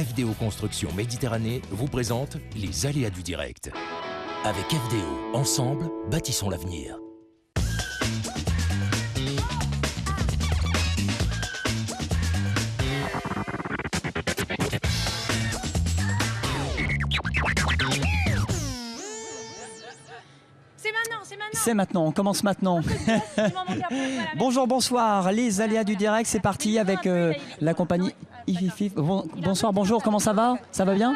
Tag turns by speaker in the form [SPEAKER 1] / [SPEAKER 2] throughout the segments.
[SPEAKER 1] FDO Construction Méditerranée vous présente les aléas du direct. Avec FDO, ensemble, bâtissons l'avenir.
[SPEAKER 2] C'est maintenant, on commence maintenant. Bonjour, bonsoir, les aléas du direct, c'est parti avec la compagnie IFIFIF. Bonsoir, bonjour, comment ça va? Ça va bien?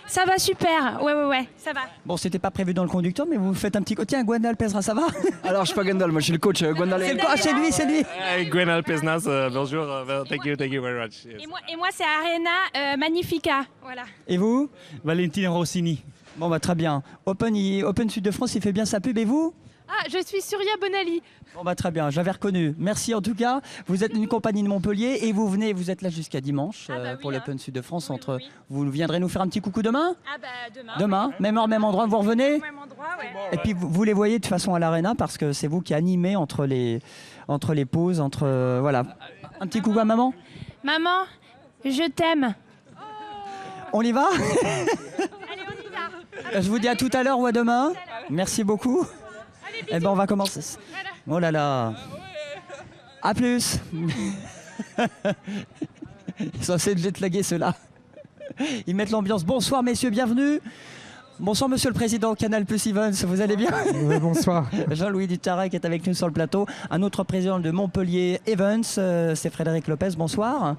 [SPEAKER 3] Ça va super, ouais, ça va.
[SPEAKER 2] Bon, c'était pas prévu dans le conducteur, mais vous faites un petit... Tiens, Gwendal Pesra, ça va?
[SPEAKER 4] Alors, je suis pas Gwendal, moi je suis le coach. Gwendal.
[SPEAKER 2] C'est lui, c'est lui.
[SPEAKER 5] Gwendal Pesnas, bonjour, thank you very much. Yes.
[SPEAKER 3] Et moi c'est Arena Magnifica, voilà.
[SPEAKER 2] Et vous?
[SPEAKER 6] Valentine Rossini.
[SPEAKER 2] Bon, bah très bien. Open Sud de France, il fait bien sa pub, et vous?
[SPEAKER 3] Ah, je suis Surya Bonali.
[SPEAKER 2] Bon bah très bien, j'avais reconnu. Merci en tout cas. Vous êtes une compagnie de Montpellier et vous êtes là jusqu'à dimanche pour l'Open Sud de France.
[SPEAKER 3] Oui.
[SPEAKER 2] Vous viendrez nous faire un petit coucou demain?
[SPEAKER 3] Ah bah demain.
[SPEAKER 2] Demain,
[SPEAKER 3] oui.
[SPEAKER 2] même heure, même endroit, vous revenez?
[SPEAKER 3] Même endroit, ouais.
[SPEAKER 2] Et puis vous les voyez de toute façon à l'Arena parce que c'est vous qui animez entre les pauses, voilà. Un petit coucou à maman?
[SPEAKER 3] Maman, je t'aime.
[SPEAKER 2] On y va?
[SPEAKER 3] Allez, on y va.
[SPEAKER 2] Je vous dis à tout à l'heure ou à demain. Merci beaucoup. Eh ben on va commencer. Oh là là. À plus. Ils sont censés jetlaguer ceux-là. Ils mettent l'ambiance. Bonsoir messieurs, bienvenue. Bonsoir monsieur le président Canal Plus Events, vous allez bien?
[SPEAKER 7] Oui, bonsoir.
[SPEAKER 2] Jean-Louis Dutarret qui est avec nous sur le plateau. Un autre président de Montpellier Events, c'est Frédéric Lopez. Bonsoir.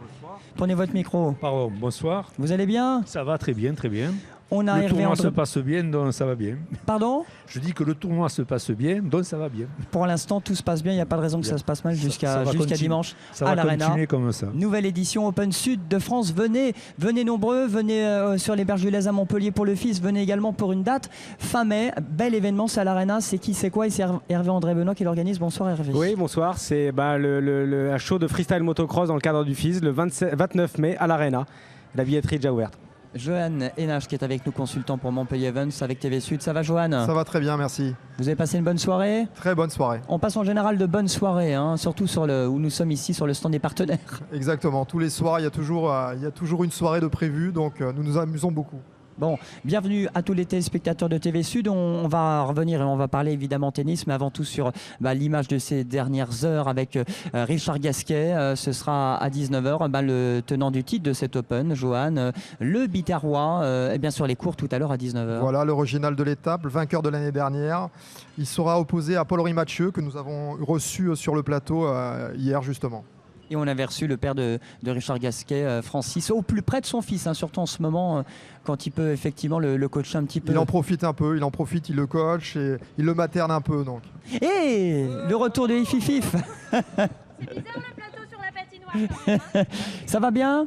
[SPEAKER 2] Prenez votre micro.
[SPEAKER 6] Pardon, bonsoir.
[SPEAKER 2] Vous allez bien?
[SPEAKER 6] Ça va très bien, très bien.
[SPEAKER 2] On a
[SPEAKER 6] le
[SPEAKER 2] Hervé
[SPEAKER 6] tournoi
[SPEAKER 2] André...
[SPEAKER 6] se passe bien, donc ça va bien.
[SPEAKER 2] Pardon?
[SPEAKER 6] Je dis que le tournoi se passe bien, donc ça va bien.
[SPEAKER 2] Pour l'instant, tout se passe bien. Il n'y a pas de raison que ça se passe mal jusqu'à dimanche
[SPEAKER 6] ça
[SPEAKER 2] à
[SPEAKER 6] va
[SPEAKER 2] l'Arena.
[SPEAKER 6] continuer comme ça.
[SPEAKER 2] Nouvelle édition Open Sud de France. Venez nombreux. Venez sur les berges du Lez à Montpellier pour le FIS. Venez également pour une date fin mai. Bel événement, c'est à l'Arena. C'est qui, c'est quoi? Et c'est Hervé André Benoît qui l'organise. Bonsoir Hervé.
[SPEAKER 7] Oui, bonsoir. C'est un show de freestyle motocross dans le cadre du FIS le 29 mai à l'Arena. La billetterie est déjà ouverte.
[SPEAKER 2] Johan Hénage qui est avec nous, consultant pour Montpellier Events avec TV Sud. Ça va Johan?
[SPEAKER 8] Ça va très bien, merci.
[SPEAKER 2] Vous avez passé une bonne soirée?
[SPEAKER 8] Très bonne soirée.
[SPEAKER 2] On passe en général de bonnes soirées, surtout où nous sommes ici sur le stand des partenaires.
[SPEAKER 8] Exactement, tous les soirs il y a toujours une soirée de prévue, donc nous nous amusons beaucoup.
[SPEAKER 2] Bon, bienvenue à tous les téléspectateurs de TV Sud. On va revenir et on va parler évidemment tennis, mais avant tout sur l'image de ces dernières heures avec Richard Gasquet. Ce sera à 19h, le tenant du titre de cet Open, Johan, le Biterrois, et bien sûr les cours tout à l'heure à 19h.
[SPEAKER 8] Voilà l'original de l'étape, le vainqueur de l'année dernière. Il sera opposé à Paul-Henri Mathieu que nous avons reçu sur le plateau hier justement.
[SPEAKER 2] Et on avait reçu le père de Richard Gasquet, Francis, au plus près de son fils, surtout en ce moment, quand il peut effectivement le coacher un petit peu.
[SPEAKER 8] Il en profite un peu, il le coach et il le materne un peu. Donc.
[SPEAKER 2] Et le retour de IFIFIF.
[SPEAKER 3] C'est bizarre le plateau sur la patinoire.
[SPEAKER 2] Ça va bien?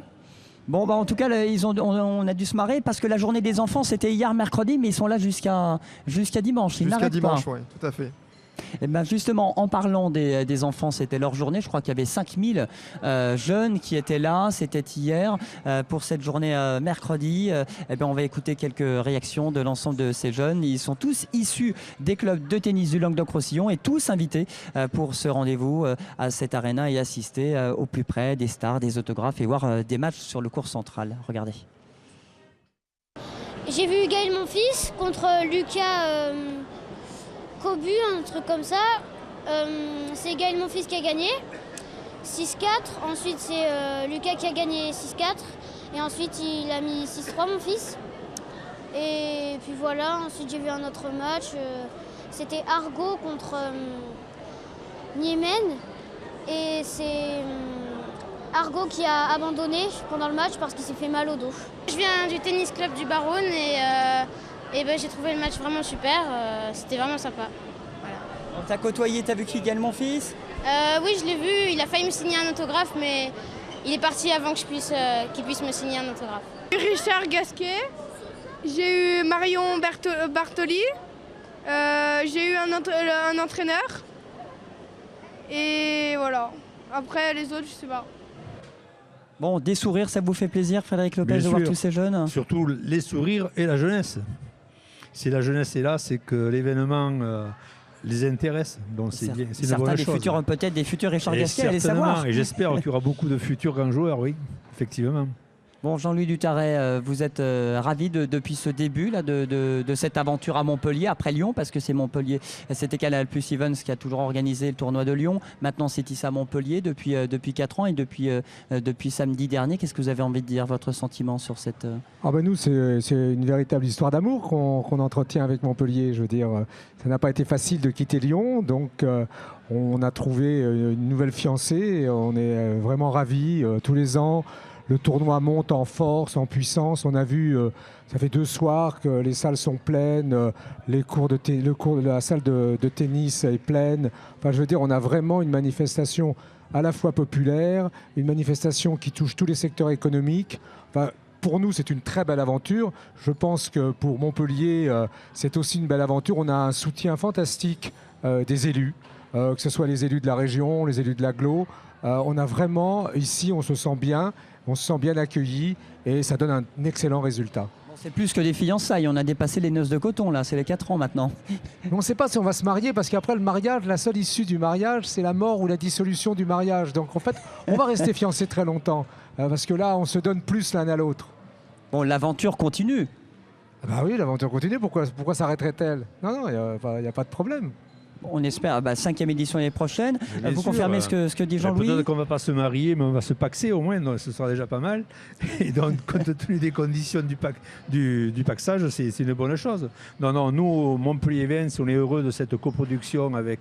[SPEAKER 2] Bon, en tout cas, on a dû se marrer parce que la journée des enfants, c'était hier mercredi, mais ils sont là jusqu'à dimanche.
[SPEAKER 8] Jusqu'à dimanche, oui, tout à fait.
[SPEAKER 2] Et ben justement, en parlant des enfants, c'était leur journée. Je crois qu'il y avait 5000 jeunes qui étaient là. C'était hier pour cette journée mercredi. On va écouter quelques réactions de l'ensemble de ces jeunes. Ils sont tous issus des clubs de tennis du Languedoc-Roussillon et tous invités pour ce rendez-vous à cette arena et assister au plus près des stars, des autographes et voir des matchs sur le court central. Regardez.
[SPEAKER 9] J'ai vu Gaël Monfils contre Lucas Cobu, un truc comme ça. C'est Gaël Monfils qui a gagné 6-4. Ensuite c'est Lucas qui a gagné 6-4. Et ensuite il a mis 6-3 mon fils. Et puis voilà, ensuite j'ai vu un autre match. C'était Argo contre Niemen. Et c'est Argo qui a abandonné pendant le match parce qu'il s'est fait mal au dos. Je viens du tennis club du Baronne et j'ai trouvé le match vraiment super, c'était vraiment sympa. Voilà.
[SPEAKER 2] On t'a côtoyé, t'as vu qui gagne mon fils?
[SPEAKER 9] Oui, je l'ai vu, il a failli me signer un autographe, mais il est parti avant que qu'il puisse me signer un autographe.
[SPEAKER 10] Richard Gasquet, j'ai eu Marion Bartoli, j'ai eu un entraîneur, et voilà. Après les autres, je sais pas.
[SPEAKER 2] Bon, des sourires, ça vous fait plaisir, Frédéric Lopez, de voir tous ces jeunes?
[SPEAKER 6] Surtout les sourires et la jeunesse. Si la jeunesse est là, c'est que l'événement les intéresse. Donc c'est bien, c'est une bonne chose.
[SPEAKER 2] Peut-être des futurs Richard Gasquet, allez
[SPEAKER 6] certainement,
[SPEAKER 2] savoir.
[SPEAKER 6] et j'espère qu'il y aura beaucoup de futurs grands joueurs, oui, effectivement.
[SPEAKER 2] Bon, Jean-Louis Dutaret, vous êtes ravi depuis ce début là, de cette aventure à Montpellier, après Lyon, parce que c'est Montpellier. C'était Canal+ Events qui a toujours organisé le tournoi de Lyon. Maintenant, c'est ici à Montpellier depuis 4 ans et depuis samedi dernier. Qu'est-ce que vous avez envie de dire, votre sentiment sur cette...
[SPEAKER 11] Nous, c'est une véritable histoire d'amour qu'on entretient avec Montpellier. Je veux dire, ça n'a pas été facile de quitter Lyon, donc on a trouvé une nouvelle fiancée. On est vraiment ravis tous les ans. Le tournoi monte en force, en puissance. On a vu, ça fait 2 soirs que les salles sont pleines, la salle de tennis est pleine. Enfin, je veux dire, on a vraiment une manifestation à la fois populaire, une manifestation qui touche tous les secteurs économiques. Enfin, pour nous, c'est une très belle aventure. Je pense que pour Montpellier, c'est aussi une belle aventure. On a un soutien fantastique des élus, que ce soit les élus de la région, les élus de l'agglo. On a vraiment, ici, on se sent bien accueilli et ça donne un excellent résultat.
[SPEAKER 2] C'est plus que des fiançailles, on a dépassé les noces de coton là, c'est les 4 ans maintenant.
[SPEAKER 11] On ne sait pas si on va se marier parce qu'après le mariage, la seule issue du mariage, c'est la mort ou la dissolution du mariage. Donc en fait, on va rester fiancés très longtemps parce que là, on se donne plus l'un à l'autre.
[SPEAKER 2] Bon, l'aventure continue.
[SPEAKER 11] Bah oui, l'aventure continue, pourquoi s'arrêterait-elle? Non, il n'y a pas de problème.
[SPEAKER 2] On espère 5e édition l'année prochaine. Vous confirmez ce que dit Jean-Louis?
[SPEAKER 6] Peut-être qu'on ne va pas se marier, mais on va se paxer au moins, donc ce sera déjà pas mal. Et donc, compte tenu des conditions du paxage, c'est une bonne chose. Non, nous, Montpellier Events, on est heureux de cette coproduction avec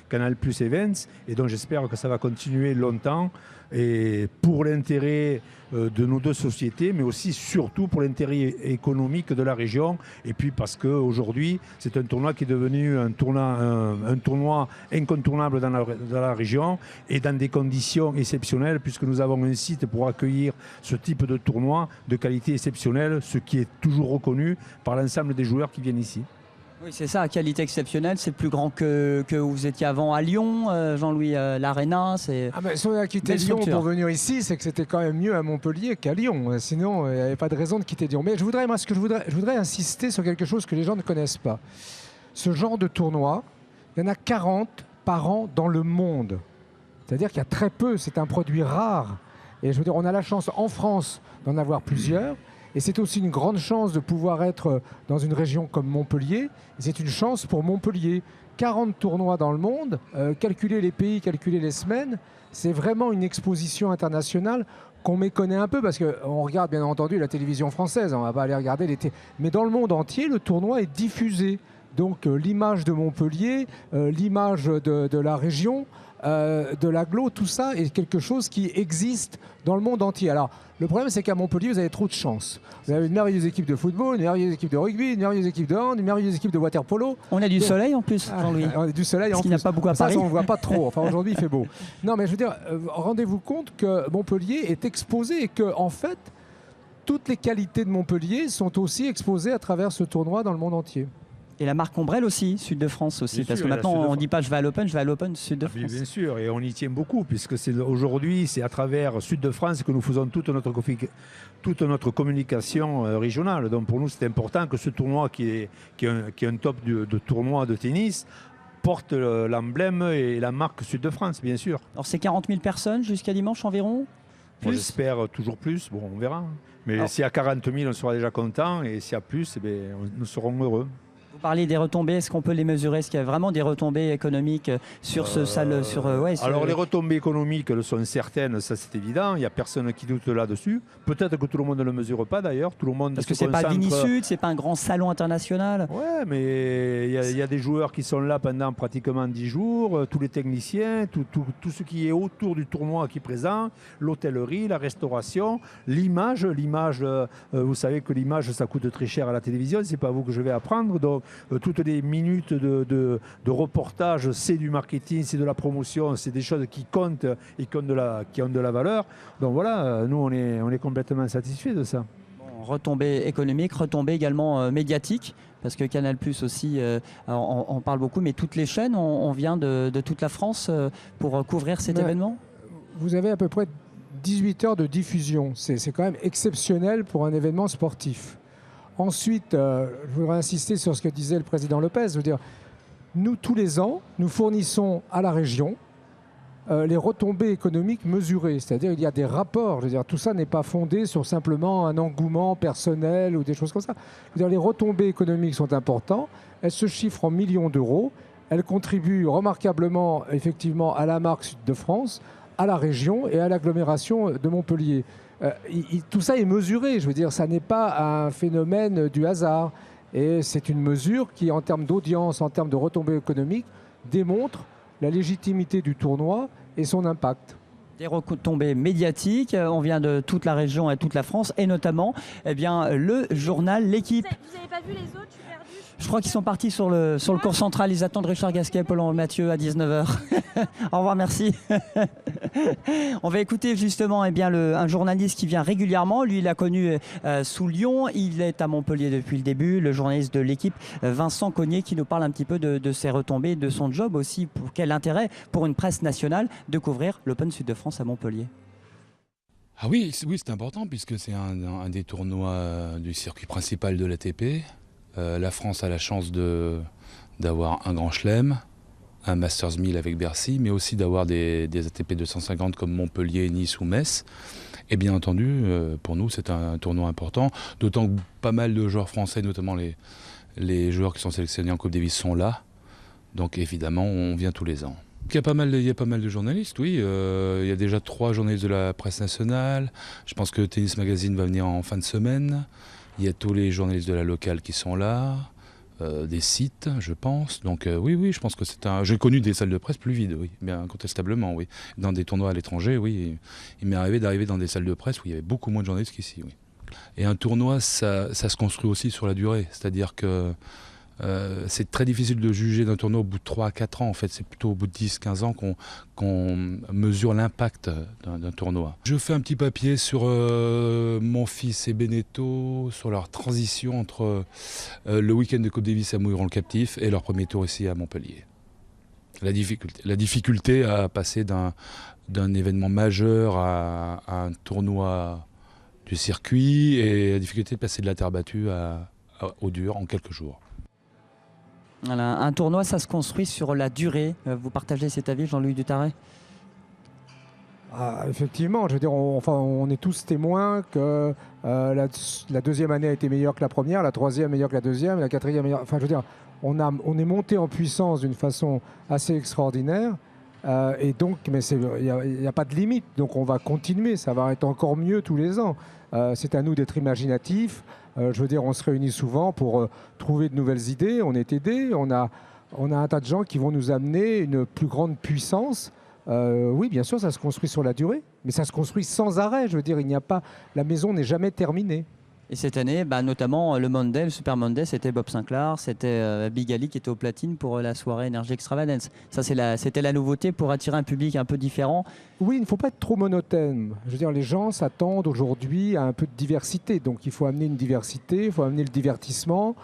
[SPEAKER 6] Canal+ Events. Et donc, j'espère que ça va continuer longtemps. Et pour l'intérêt de nos 2 sociétés, mais aussi surtout pour l'intérêt économique de la région. Et puis parce qu'aujourd'hui, c'est un tournoi qui est devenu un tournoi incontournable dans la région et dans des conditions exceptionnelles, puisque nous avons un site pour accueillir ce type de tournoi de qualité exceptionnelle, ce qui est toujours reconnu par l'ensemble des joueurs qui viennent ici.
[SPEAKER 2] Oui, c'est ça, qualité exceptionnelle, c'est plus grand que où vous étiez avant à Lyon, Jean-Louis, l'Arena.
[SPEAKER 11] Si on a quitté Lyon pour venir ici, c'est que c'était quand même mieux à Montpellier qu'à Lyon. Sinon, il n'y avait pas de raison de quitter Lyon. Mais je voudrais insister sur quelque chose que les gens ne connaissent pas. Ce genre de tournoi, il y en a 40 par an dans le monde. C'est-à-dire qu'il y a très peu, c'est un produit rare. Et je veux dire, on a la chance en France d'en avoir plusieurs. Et c'est aussi une grande chance de pouvoir être dans une région comme Montpellier. C'est une chance pour Montpellier. 40 tournois dans le monde, calculer les pays, calculer les semaines, c'est vraiment une exposition internationale qu'on méconnaît un peu parce qu'on regarde bien entendu la télévision française, on ne va pas aller regarder l'été. Mais dans le monde entier, le tournoi est diffusé. Donc l'image de Montpellier, l'image de la région, de l'agglo, tout ça est quelque chose qui existe dans le monde entier. Alors, le problème, c'est qu'à Montpellier, vous avez trop de chance. Vous avez une merveilleuse équipe de football, une merveilleuse équipe de rugby, une merveilleuse équipe de hand, une merveilleuse équipe de water-polo.
[SPEAKER 2] On a du soleil en plus, Jean-Louis.
[SPEAKER 11] On a du soleil en plus.
[SPEAKER 2] Il n'y a pas beaucoup à Paris.
[SPEAKER 11] Ça, on ne voit pas trop. Enfin, aujourd'hui, il fait beau. Non, mais je veux dire, rendez-vous compte que Montpellier est exposé et que, en fait, toutes les qualités de Montpellier sont aussi exposées à travers ce tournoi dans le monde entier.
[SPEAKER 2] Et la marque Ombrelle aussi, Sud de France aussi,
[SPEAKER 6] bien
[SPEAKER 2] parce
[SPEAKER 6] sûr,
[SPEAKER 2] que maintenant on ne dit pas je vais à l'Open, Sud de France.
[SPEAKER 6] Bien sûr, et on y tient beaucoup, puisque aujourd'hui c'est à travers Sud de France que nous faisons toute notre communication régionale. Donc pour nous c'est important que ce tournoi qui est un top de tournoi de tennis porte l'emblème et la marque Sud de France, bien sûr.
[SPEAKER 2] Alors c'est 40 000 personnes jusqu'à dimanche environ?
[SPEAKER 6] J'espère toujours plus, bon on verra. Mais s'il y a 40 000 on sera déjà content, et s'il y a plus, nous serons heureux.
[SPEAKER 2] Vous parlez des retombées, est-ce qu'on peut les mesurer? Est-ce qu'il y a vraiment des retombées économiques sur ce salle
[SPEAKER 6] Alors les retombées économiques sont certaines, ça c'est évident, il n'y a personne qui doute là-dessus. Peut-être que tout le monde ne le mesure pas d'ailleurs, tout le monde.
[SPEAKER 2] Parce que c'est pas Vini Sud, c'est pas un grand salon international.
[SPEAKER 6] Ouais, mais il y a des joueurs qui sont là pendant pratiquement 10 jours, tous les techniciens, tout ce qui est autour du tournoi qui est présent, l'hôtellerie, la restauration, l'image. Vous savez que l'image ça coûte très cher à la télévision, c'est pas vous que je vais apprendre. Donc toutes les minutes de reportage, c'est du marketing, c'est de la promotion, c'est des choses qui comptent et qui ont de la valeur. Donc voilà, nous on est complètement satisfaits de ça.
[SPEAKER 2] Retombées économiques, retombées également médiatiques, parce que Canal+ aussi on parle beaucoup, mais toutes les chaînes, on vient de toute la France pour couvrir cet événement.
[SPEAKER 11] Vous avez à peu près 18 heures de diffusion, c'est quand même exceptionnel pour un événement sportif. Ensuite, je voudrais insister sur ce que disait le président Lopez. Je veux dire, nous, tous les ans, nous fournissons à la région les retombées économiques mesurées. C'est-à-dire il y a des rapports. Je veux dire, tout ça n'est pas fondé sur simplement un engouement personnel ou des choses comme ça. Je veux dire, les retombées économiques sont importantes. Elles se chiffrent en millions d'euros. Elles contribuent remarquablement, effectivement, à la marque Sud de France, à la région et à l'agglomération de Montpellier. Tout ça est mesuré. Je veux dire, ça n'est pas un phénomène du hasard. Et c'est une mesure qui, en termes d'audience, en termes de retombées économiques, démontre la légitimité du tournoi et son impact.
[SPEAKER 2] Des retombées médiatiques, on vient de toute la région et toute la France, et notamment le journal L'Équipe.
[SPEAKER 3] Vous n'avez pas vu les autres, je suis perdue.
[SPEAKER 2] Je crois qu'ils sont partis sur le cours central, ils attendent Richard Gasquet, Paul-Henri Mathieu à 19h. Au revoir, merci. On va écouter justement un journaliste qui vient régulièrement. Lui, il a connu sous Lyon. Il est à Montpellier depuis le début. Le journaliste de L'Équipe, Vincent Cognier, qui nous parle un petit peu de ses retombées, de son job aussi. Pour quel intérêt pour une presse nationale de couvrir l'Open Sud de France à Montpellier?
[SPEAKER 12] Ah oui, c'est important puisque c'est un des tournois du circuit principal de l'ATP. La France a la chance d'avoir un grand chelem, un Masters 1000 avec Bercy, mais aussi d'avoir des ATP 250 comme Montpellier, Nice ou Metz. Et bien entendu, pour nous, c'est un tournoi important, d'autant que pas mal de joueurs français, notamment les joueurs qui sont sélectionnés en Coupe Davis, sont là. Donc évidemment, on vient tous les ans. Il y a pas mal de journalistes, oui. Il y a déjà 3 journalistes de la presse nationale. Je pense que Tennis Magazine va venir en fin de semaine. Il y a tous les journalistes de la locale qui sont là, des sites, je pense. Donc oui, je pense que c'est un... J'ai connu des salles de presse plus vides, oui, bien incontestablement, oui. Dans des tournois à l'étranger, oui. Il m'est arrivé d'arriver dans des salles de presse où il y avait beaucoup moins de journalistes qu'ici, oui. Et un tournoi, ça se construit aussi sur la durée. C'est-à-dire que c'est très difficile de juger d'un tournoi au bout de 3 à 4 ans. En fait, c'est plutôt au bout de 10-15 ans qu'on mesure l'impact d'un tournoi. Je fais un petit papier sur mon fils et Beneteau, sur leur transition entre le week-end de Coupe Davis à Mouilleron-le-Captif et leur premier tour ici à Montpellier. La difficulté à passer d'un événement majeur à un tournoi du circuit et la difficulté de passer de la terre battue au dur en quelques jours.
[SPEAKER 2] Voilà, un tournoi, ça se construit sur la durée. Vous partagez cet avis, Jean-Louis Dutarret?
[SPEAKER 11] Effectivement, je veux dire, on est tous témoins que la deuxième année a été meilleure que la première, la troisième meilleure que la deuxième, la quatrième meilleure. Enfin, je veux dire, on est monté en puissance d'une façon assez extraordinaire. Et donc, mais il n'y a pas de limite. Donc, on va continuer. Ça va être encore mieux tous les ans. C'est à nous d'être imaginatifs. Je veux dire, on se réunit souvent pour trouver de nouvelles idées. On est aidés. On a un tas de gens qui vont nous amener une plus grande puissance. Oui, bien sûr, ça se construit sur la durée, mais ça se construit sans arrêt. Je veux dire, la maison n'est jamais terminée.
[SPEAKER 2] Et cette année, notamment le Monday, le Super Monday, c'était Bob Sinclair, c'était Big Ali qui était au platine pour la soirée Energy Extravagance. Ça, c'était la nouveauté pour attirer un public un peu différent.
[SPEAKER 11] Oui, il ne faut pas être trop monotone. Je veux dire, les gens s'attendent aujourd'hui à un peu de diversité. Donc, il faut amener une diversité, il faut amener le divertissement,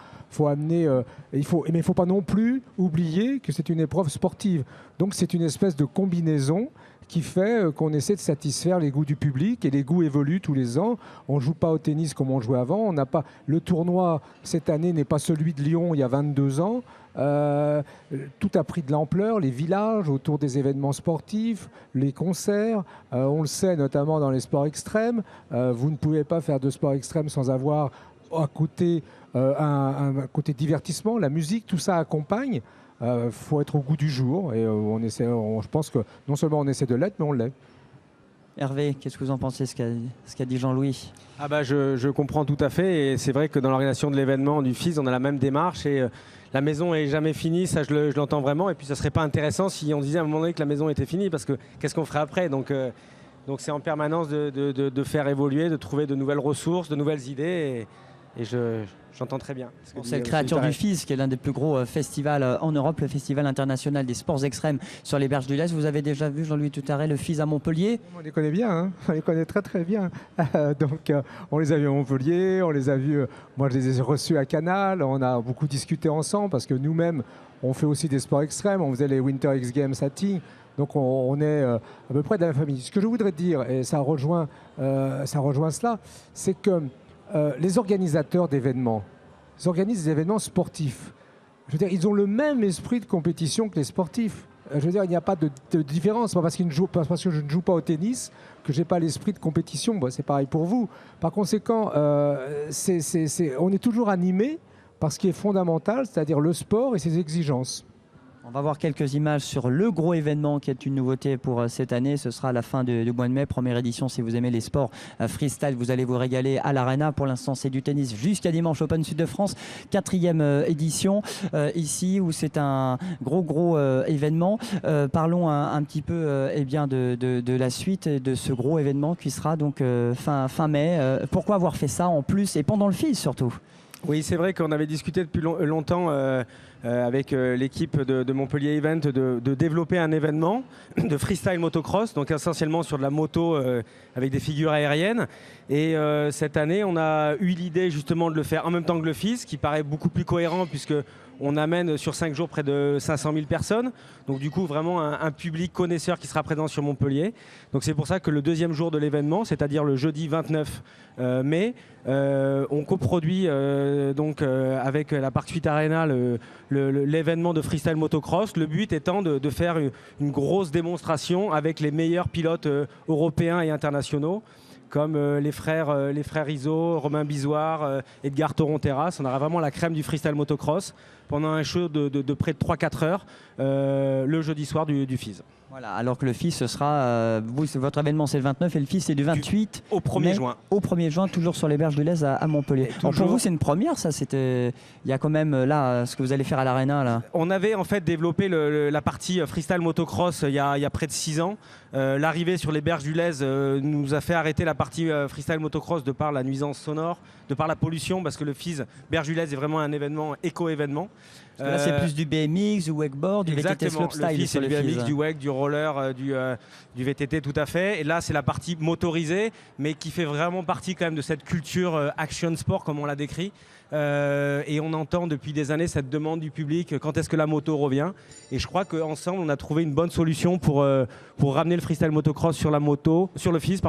[SPEAKER 11] mais il ne faut pas non plus oublier que c'est une épreuve sportive. Donc, c'est une espèce de combinaison qui fait qu'on essaie de satisfaire les goûts du public, et les goûts évoluent tous les ans. On ne joue pas au tennis comme on jouait avant. Le tournoi, cette année, n'est pas celui de Lyon il y a 22 ans. Tout a pris de l'ampleur, les villages autour des événements sportifs, les concerts. On le sait notamment dans les sports extrêmes. Vous ne pouvez pas faire de sport extrême sans avoir à côté un côté divertissement, la musique, tout ça accompagne. Faut être au goût du jour, et je pense que non seulement on essaie de l'être, mais on l'est.
[SPEAKER 2] Hervé, qu'est-ce que vous en pensez, ce qu'a dit Jean-Louis?
[SPEAKER 7] Je comprends tout à fait, et c'est vrai que dans l'organisation de l'événement du FIS, on a la même démarche, et la maison est jamais finie, ça je l'entends vraiment, et puis ça serait pas intéressant si on disait à un moment donné que la maison était finie, parce que qu'est-ce qu'on ferait après? Donc c'est en permanence de faire évoluer, de trouver de nouvelles ressources, de nouvelles idées, et j'entends très bien.
[SPEAKER 2] C'est le créateur du FIS, qui est l'un des plus gros festivals en Europe, le Festival international des sports extrêmes sur les berges du Lez. Vous avez déjà vu, Jean-Louis Dutarret, le FIS à Montpellier?
[SPEAKER 11] On les connaît bien, hein, on les connaît très très bien. Donc on les a vus à Montpellier, on les a vus, moi je les ai reçus à Canal, on a beaucoup discuté ensemble parce que nous-mêmes on fait aussi des sports extrêmes, on faisait les Winter X Games à Tignes. Donc on est à peu près de la même famille. Ce que je voudrais dire, et ça rejoint cela, c'est que les organisateurs d'événements, ils organisent des événements sportifs. Je veux dire, ils ont le même esprit de compétition que les sportifs. Je veux dire, il n'y a pas de différence. Pas parce que je ne joue pas au tennis que j'ai pas l'esprit de compétition. Bon, c'est pareil pour vous. Par conséquent, on est toujours animé par ce qui est fondamental, c'est-à-dire le sport et ses exigences.
[SPEAKER 2] On va voir quelques images sur le gros événement qui est une nouveauté pour cette année. Ce sera à la fin du mois de mai, première édition. Si vous aimez les sports freestyle, vous allez vous régaler à l'Arena. Pour l'instant, c'est du tennis jusqu'à dimanche. Open Sud de France, 4e édition ici où c'est un gros événement. Parlons un petit peu de la suite de ce gros événement qui sera donc fin mai. Pourquoi avoir fait ça en plus et pendant le FIS surtout?
[SPEAKER 7] Oui, c'est vrai qu'on avait discuté depuis longtemps avec l'équipe de Montpellier Event de développer un événement de freestyle motocross, donc essentiellement sur de la moto avec des figures aériennes. Et cette année, on a eu l'idée justement de le faire en même temps que le FIS, qui paraît beaucoup plus cohérent puisque on amène sur 5 jours près de 500 000 personnes. Donc du coup, vraiment un public connaisseur qui sera présent sur Montpellier. Donc c'est pour ça que le deuxième jour de l'événement, c'est-à-dire le jeudi 29 mai, on coproduit avec la Parc Suite Arena l'événement de freestyle motocross. Le but étant de faire une grosse démonstration avec les meilleurs pilotes européens et internationaux, comme les frères Iso, Romain Bizoire, Edgar Toron-Terrasse. On aura vraiment la crème du freestyle motocross pendant un show de près de 3-4 heures le jeudi soir du FIS.
[SPEAKER 2] Voilà, alors que le FIS, ce sera, votre événement c'est le 29 et le FIS c'est du 28
[SPEAKER 7] au 1er juin. Au
[SPEAKER 2] 1er juin, toujours sur les berges du Lez à Montpellier. Alors pour vous, c'est une première, ça. Il y a quand même là ce que vous allez faire à l'Arena là.
[SPEAKER 7] On avait en fait développé la partie freestyle motocross il y a près de 6 ans. L'arrivée sur les berges du Lez nous a fait arrêter la partie freestyle motocross de par la nuisance sonore, de par la pollution, parce que le FIS Berges du Lez est vraiment un événement éco-événement.
[SPEAKER 2] Là, c'est plus du BMX, du wakeboard, du VTT slopestyle.
[SPEAKER 7] Le FIS, c'est du BMX, du wake, du roller, du VTT, tout à fait. Et là, c'est la partie motorisée, mais qui fait vraiment partie quand même de cette culture action sport, comme on l'a décrit. Et on entend depuis des années cette demande du public, quand est-ce que la moto revient. Et je crois qu'ensemble, on a trouvé une bonne solution pour ramener le freestyle motocross sur le FIS,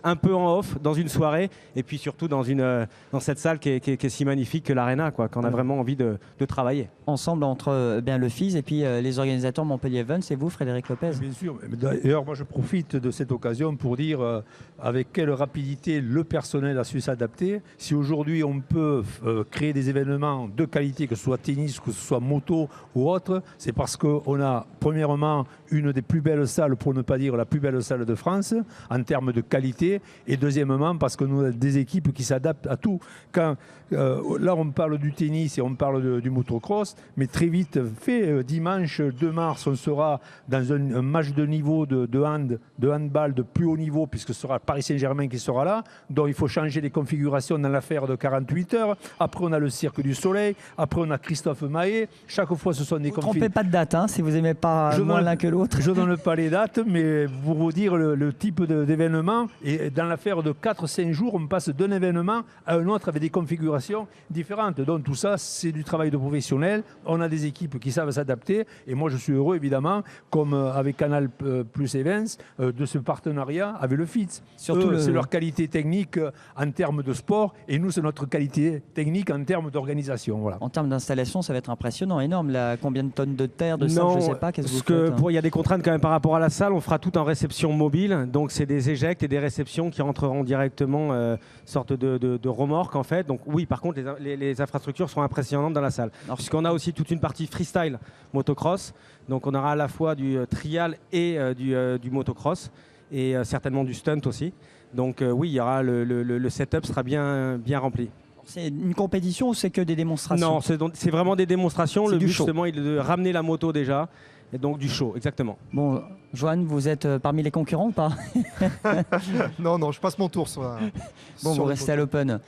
[SPEAKER 7] un peu en off, dans une soirée, et puis surtout dans cette salle qui est si magnifique que l'Arena, qu'on a vraiment envie de travailler.
[SPEAKER 2] Ensemble entre le FIS et puis les organisateurs Montpellier Events, c'est vous, Frédéric Lopez.
[SPEAKER 6] Bien sûr. D'ailleurs, moi je profite de cette occasion pour dire avec quelle rapidité le personnel a su s'adapter. Si aujourd'hui on peut créer des événements de qualité, que ce soit tennis, que ce soit moto ou autre, c'est parce qu'on a premièrement une des plus belles salles, pour ne pas dire la plus belle salle de France en termes de qualité, et deuxièmement parce que nous avons des équipes qui s'adaptent à tout. Là on parle du tennis et on parle du motocross, mais très vite fait, dimanche 2 mars on sera dans un match de niveau de handball de plus haut niveau, puisque ce sera Paris Saint-Germain qui sera là, donc il faut changer les configurations dans l'affaire de 48 heures. Après on a le Cirque du Soleil, après on a Christophe Maé, chaque fois ce sont des configurations.
[SPEAKER 2] Vous ne trompez pas de date, si vous n'aimez pas l'un que l'autre.
[SPEAKER 6] Je ne donne pas les dates, mais pour vous dire le type d'événement, et dans l'affaire de 4-5 jours, on passe d'un événement à un autre avec des configurations différentes. Donc tout ça, c'est du travail de professionnels. On a des équipes qui savent s'adapter, et moi je suis heureux évidemment, comme avec Canal Plus Events, de ce partenariat avec le FIS. Surtout c'est leur qualité technique en termes de sport, et nous c'est notre qualité technique en termes d'organisation. Voilà.
[SPEAKER 2] En termes d'installation, ça va être impressionnant, énorme. Combien de tonnes de terre, de sable, je ne sais pas.
[SPEAKER 7] Il y a des contraintes quand même par rapport à la salle. On fera tout en réception mobile, donc c'est des éjects et des réceptions qui rentreront directement, sorte de remorque en fait. Donc oui, par contre, les infrastructures sont impressionnantes dans la salle. Puisqu'on a aussi toute une partie freestyle motocross, donc on aura à la fois du trial et du motocross, et certainement du stunt aussi. Donc oui, il y aura le setup sera bien rempli.
[SPEAKER 2] C'est une compétition ou c'est que des démonstrations?
[SPEAKER 7] Non, c'est vraiment des démonstrations. Le but justement est de ramener la moto déjà, et donc du show, exactement.
[SPEAKER 2] Bon, Johan, vous êtes parmi les concurrents ou pas?
[SPEAKER 8] Non, je passe mon tour.
[SPEAKER 2] Bon, vous restez à l'Open.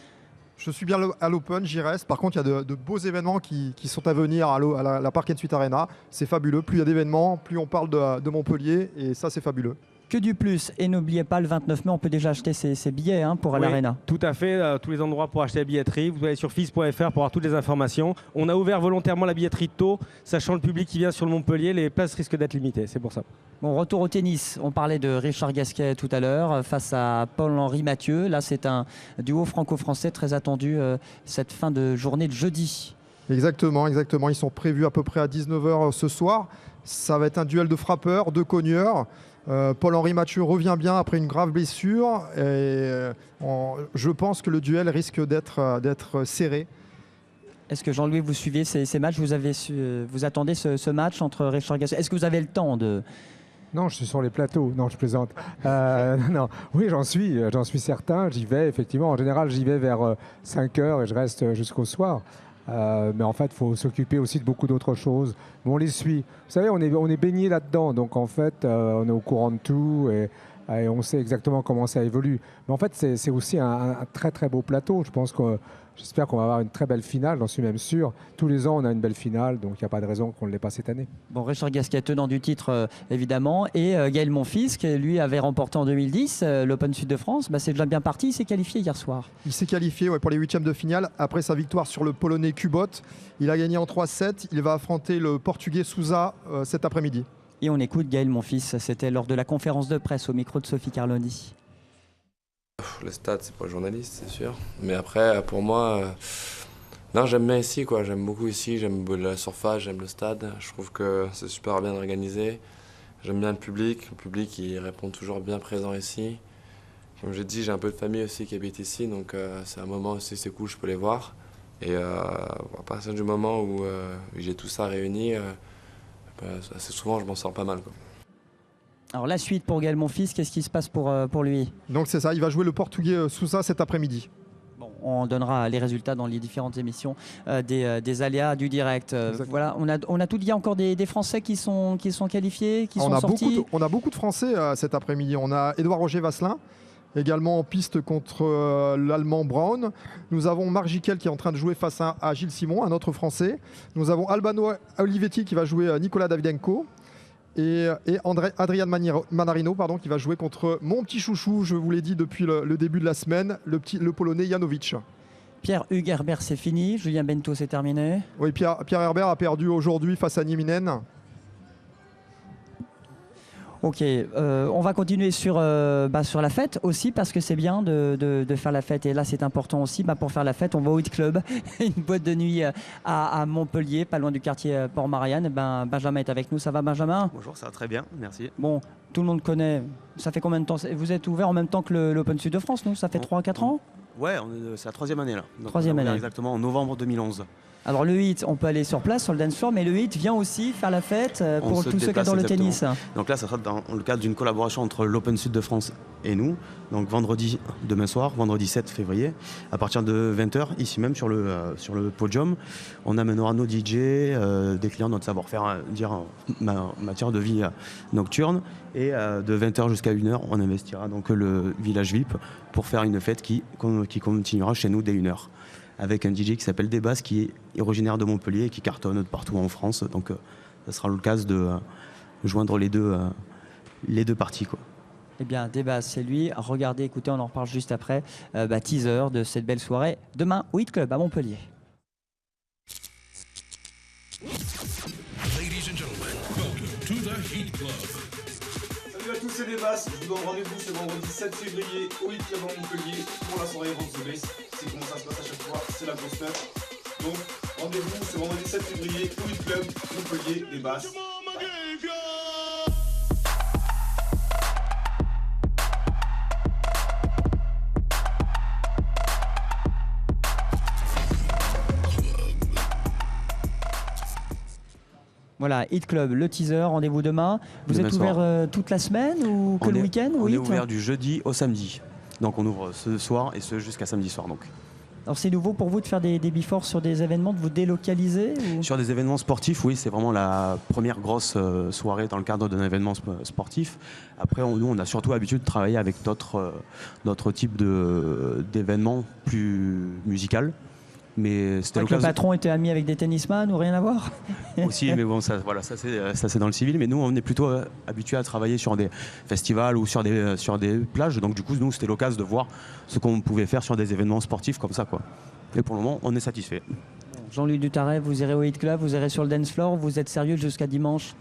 [SPEAKER 8] Je suis bien à l'Open, j'y reste. Par contre, il y a de beaux événements qui sont à venir à la Park Suite Arena. C'est fabuleux. Plus il y a d'événements, plus on parle de Montpellier, et ça, c'est fabuleux.
[SPEAKER 2] Que du plus. Et n'oubliez pas, le 29 mai, on peut déjà acheter ses billets pour l'Arena.
[SPEAKER 7] Tout à fait, tous les endroits pour acheter la billetterie. Vous allez sur fis.fr pour avoir toutes les informations. On a ouvert volontairement la billetterie tôt, sachant le public qui vient sur le Montpellier, les places risquent d'être limitées, c'est pour ça.
[SPEAKER 2] Bon, retour au tennis. On parlait de Richard Gasquet tout à l'heure face à Paul-Henri Mathieu. Là, c'est un duo franco-français très attendu cette fin de journée de jeudi.
[SPEAKER 8] Exactement. Ils sont prévus à peu près à 19h ce soir. Ça va être un duel de frappeurs, de cogneurs. Paul-Henri Mathieu revient bien après une grave blessure. Et je pense que le duel risque d'être serré.
[SPEAKER 2] Est-ce que Jean-Louis, vous suivez ces matchs, vous attendez ce match entre Richard Gasquet? Est-ce que vous avez le temps de...
[SPEAKER 11] Non, je suis sur les plateaux. Non, je plaisante. Non. Oui, j'en suis certain. J'y vais, effectivement. En général, j'y vais vers 5 heures et je reste jusqu'au soir. Mais en fait, il faut s'occuper aussi de beaucoup d'autres choses. Mais on les suit. Vous savez, on est baigné là-dedans. Donc, en fait, on est au courant de tout et on sait exactement comment ça évolue. Mais en fait, c'est aussi un très, très beau plateau. J'espère qu'on va avoir une très belle finale, j'en suis même sûr. Tous les ans, on a une belle finale, donc il n'y a pas de raison qu'on ne l'ait pas cette année.
[SPEAKER 2] Bon, Richard Gasquet, tenant du titre, évidemment, et Gaël Monfils, qui lui avait remporté en 2010 l'Open Sud de France. C'est déjà bien parti, il s'est qualifié hier soir.
[SPEAKER 8] Il s'est qualifié pour les 8e de finale. Après sa victoire sur le Polonais Kubot, il a gagné en 3-7. Il va affronter le Portugais Sousa cet après-midi.
[SPEAKER 2] Et on écoute Gaël Monfils, c'était lors de la conférence de presse au micro de Sophie Carloni.
[SPEAKER 13] Le stade, c'est pour les journalistes, c'est sûr. Mais après, pour moi, non, j'aime bien ici, quoi. J'aime beaucoup ici, j'aime la surface, j'aime le stade. Je trouve que c'est super bien organisé. J'aime bien le public. Le public, il répond toujours bien présent ici. Comme j'ai dit, j'ai un peu de famille aussi qui habite ici, donc c'est un moment aussi, c'est cool, je peux les voir. Et à partir du moment où j'ai tout ça réuni, assez souvent, je m'en sors pas mal, quoi.
[SPEAKER 2] Alors la suite pour Gaël Monfils, qu'est-ce qui se passe pour lui?
[SPEAKER 8] Donc c'est ça, il va jouer le Portugais Sousa cet après-midi.
[SPEAKER 2] Bon, on donnera les résultats dans les différentes émissions des aléas du direct. Voilà, on a tout dit, encore des Français qui sont qualifiés, qui sont sortis.
[SPEAKER 8] On a beaucoup de Français cet après-midi. On a Édouard Roger Vasselin, également en piste contre l'Allemand Braun. Nous avons Marc Jiquel qui est en train de jouer face à Gilles Simon, un autre Français. Nous avons Albano Olivetti qui va jouer Nicolas Davydenko. Et Adrian Manarino qui va jouer contre mon petit chouchou, je vous l'ai dit depuis le début de la semaine, le Polonais Janowicz.
[SPEAKER 2] Pierre-Hugues Herbert, c'est fini. Julien Bento, c'est terminé.
[SPEAKER 8] Oui, Pierre Herbert a perdu aujourd'hui face à Nieminen.
[SPEAKER 2] Ok, on va continuer sur la fête aussi, parce que c'est bien de faire la fête, et là c'est important aussi. Pour faire la fête, on va au Hit Club, une boîte de nuit à Montpellier, pas loin du quartier Port-Marianne. Benjamin est avec nous, ça va Benjamin?
[SPEAKER 14] Bonjour, ça va très bien, merci.
[SPEAKER 2] Bon, tout le monde connaît, ça fait combien de temps? Vous êtes ouvert en même temps que l'Open Sud de France, non? Ça fait 3-4 ans?
[SPEAKER 14] Ouais, c'est la 3e année là. Donc,
[SPEAKER 2] 3e année.
[SPEAKER 14] Exactement, en novembre 2011.
[SPEAKER 2] Alors le HIT, on peut aller sur place, sur le dance floor, mais le HIT vient aussi faire la fête pour tous ceux qui adorent le tennis.
[SPEAKER 14] Donc là, ça sera dans le cadre d'une collaboration entre l'Open Sud de France et nous. Donc vendredi, demain soir, vendredi 7 février, à partir de 20h, ici même sur le podium, on amènera nos DJ, des clients, notre savoir-faire en matière de vie nocturne. Et de 20h jusqu'à 1h, on investira donc le village VIP pour faire une fête qui continuera chez nous dès 1h. Avec un DJ qui s'appelle Debas, qui est originaire de Montpellier et qui cartonne partout en France. Donc ça sera l'occasion de joindre les deux parties, quoi.
[SPEAKER 2] Eh bien, Debas, c'est lui. Regardez, écoutez, on en reparle juste après. Teaser de cette belle soirée demain au Hit Club à Montpellier.
[SPEAKER 15] Ladies and gentlemen, welcome to the Heat Club.
[SPEAKER 16] Salut à tous, c'est Debas. Je vous donne rendez-vous ce vendredi 7 février au Hit Club à Montpellier pour la soirée Rock the Bass. C'est comment ça se passe à chaque fois, c'est la grosse teuf. Donc rendez-vous ce vendredi 7 février au Hit Club Montpellier, Debas.
[SPEAKER 2] Voilà, Hit Club, le teaser, rendez-vous demain. Vous êtes ouvert toute la semaine ou que le week-end?
[SPEAKER 14] On est ouvert du jeudi au samedi. Donc on ouvre ce soir et ce jusqu'à samedi soir. Donc.
[SPEAKER 2] Alors c'est nouveau pour vous de faire des before sur des événements, de vous délocaliser ou...
[SPEAKER 14] Sur des événements sportifs, oui, c'est vraiment la première grosse soirée dans le cadre d'un événement sportif. Après, nous, on a surtout l'habitude de travailler avec d'autres types d'événements plus musicaux. Mais
[SPEAKER 2] le patron était ami avec des tennisman ou rien à voir?
[SPEAKER 14] Aussi, mais bon, ça c'est dans le civil. Mais nous, on est plutôt habitués à travailler sur des festivals ou sur des plages. Donc du coup, nous, c'était l'occasion de voir ce qu'on pouvait faire sur des événements sportifs comme ça, quoi. Et pour le moment, on est satisfait.
[SPEAKER 2] Jean-Louis Dutaret, vous irez au Hit Club, vous irez sur le dance floor, vous êtes sérieux jusqu'à dimanche?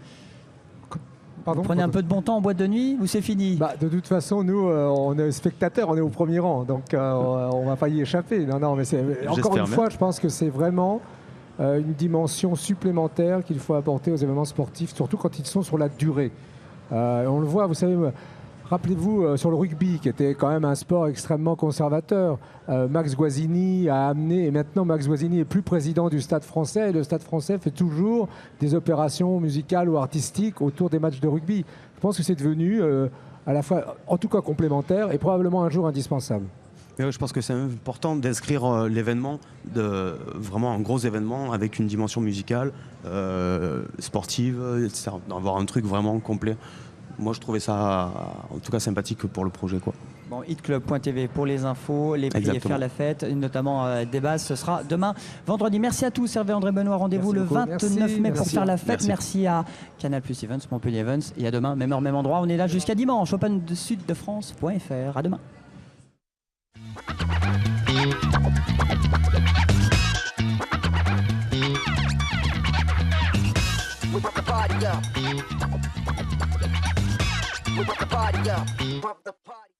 [SPEAKER 2] Vous prenez un peu de bon temps en boîte de nuit ou c'est fini?
[SPEAKER 11] De toute façon, nous, on est spectateurs, on est au premier rang, donc on va pas y échapper. Non, mais encore une fois, je pense que c'est vraiment une dimension supplémentaire qu'il faut apporter aux événements sportifs, surtout quand ils sont sur la durée. On le voit, vous savez, rappelez-vous sur le rugby, qui était quand même un sport extrêmement conservateur. Max Guazzini a amené, et maintenant Max Guazzini est plus président du Stade français, et le Stade français fait toujours des opérations musicales ou artistiques autour des matchs de rugby. Je pense que c'est devenu à la fois, en tout cas complémentaire, et probablement un jour indispensable.
[SPEAKER 14] Je pense que c'est important d'inscrire l'événement, vraiment un gros événement avec une dimension musicale, sportive, etc. D'avoir un truc vraiment complet. Moi, je trouvais ça, en tout cas, sympathique pour le projet, quoi.
[SPEAKER 2] Bon, hitclub.tv pour les infos, les prix et faire la fête, notamment des bases, ce sera demain, vendredi. Merci à tous. Hervé André Benoît, rendez-vous le 29 mai pour faire la fête. Merci à Canal Plus Events, Montpellier Events. Et à demain, même heure, même endroit. On est là jusqu'à dimanche. OpenSudDeFrance.fr. À demain.
[SPEAKER 17] We pump the party up. We pump the party up. Pump the party.